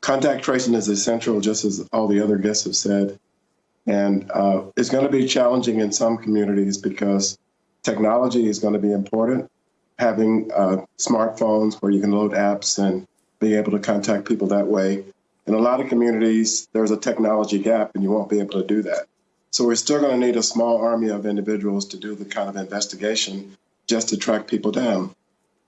Contact tracing is essential, just as all the other guests have said. And it's going to be challenging in some communities because technology is going to be important. Having smartphones where you can load apps and be able to contact people that way. In a lot of communities, there's a technology gap and you won't be able to do that. So we're still going to need a small army of individuals to do the kind of investigation just to track people down.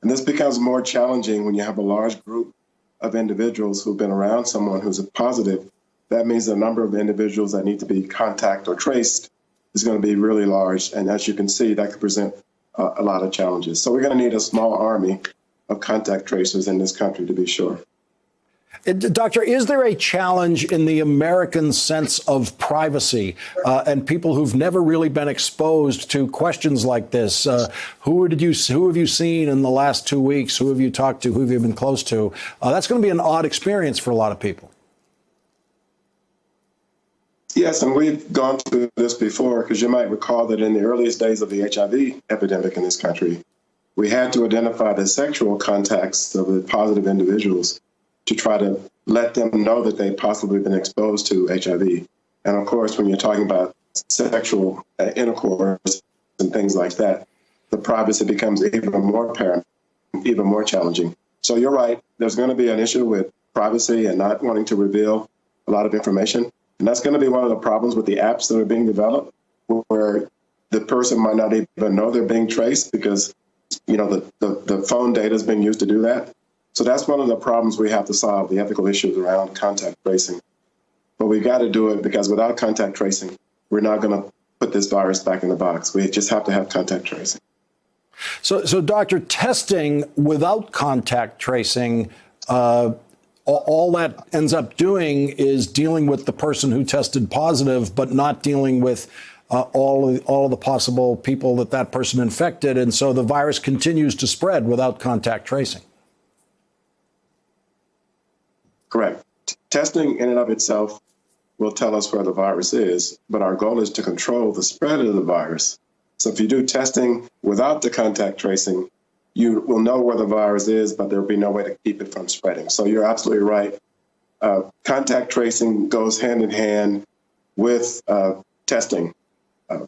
And this becomes more challenging when you have a large group of individuals who've been around someone who's positive. That means the number of individuals that need to be contacted or traced is going to be really large. And as you can see, that could present a lot of challenges. So we're going to need a small army of contact tracers in this country, to be sure. Doctor, is there a challenge in the American sense of privacy and people who've never really been exposed to questions like this? Who have you seen in the last 2 weeks? Who have you talked to? Who have you been close to? That's going to be an odd experience for a lot of people. Yes, and we've gone through this before, because you might recall that in the earliest days of the HIV epidemic in this country, we had to identify the sexual contacts of the positive individuals to try to let them know that they'd possibly been exposed to HIV. And of course, when you're talking about sexual intercourse and things like that, the privacy becomes even more apparent, even more challenging. So you're right, there's going to be an issue with privacy and not wanting to reveal a lot of information. And that's going to be one of the problems with the apps that are being developed, where the person might not even know they're being traced because, you know, the phone data is being used to do that. So that's one of the problems we have to solve, the ethical issues around contact tracing. But we've got to do it because without contact tracing, we're not going to put this virus back in the box. We just have to have contact tracing. So Doctor, testing without contact tracing, all that ends up doing is dealing with the person who tested positive, but not dealing with all of the possible people that person infected. And so the virus continues to spread without contact tracing. Correct. Testing in and of itself will tell us where the virus is, but our goal is to control the spread of the virus. So if you do testing without the contact tracing, you will know where the virus is, but there will be no way to keep it from spreading. So you're absolutely right. Contact tracing goes hand in hand with testing.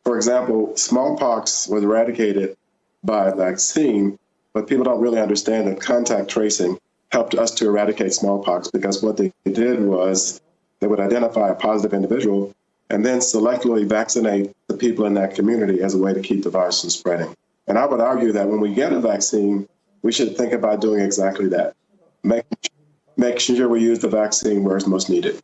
For example, smallpox was eradicated by a vaccine, but people don't really understand that contact tracing helped us to eradicate smallpox, because what they did was they would identify a positive individual and then selectively vaccinate the people in that community as a way to keep the virus from spreading. And I would argue that when we get a vaccine, we should think about doing exactly that. Make sure we use the vaccine where it's most needed.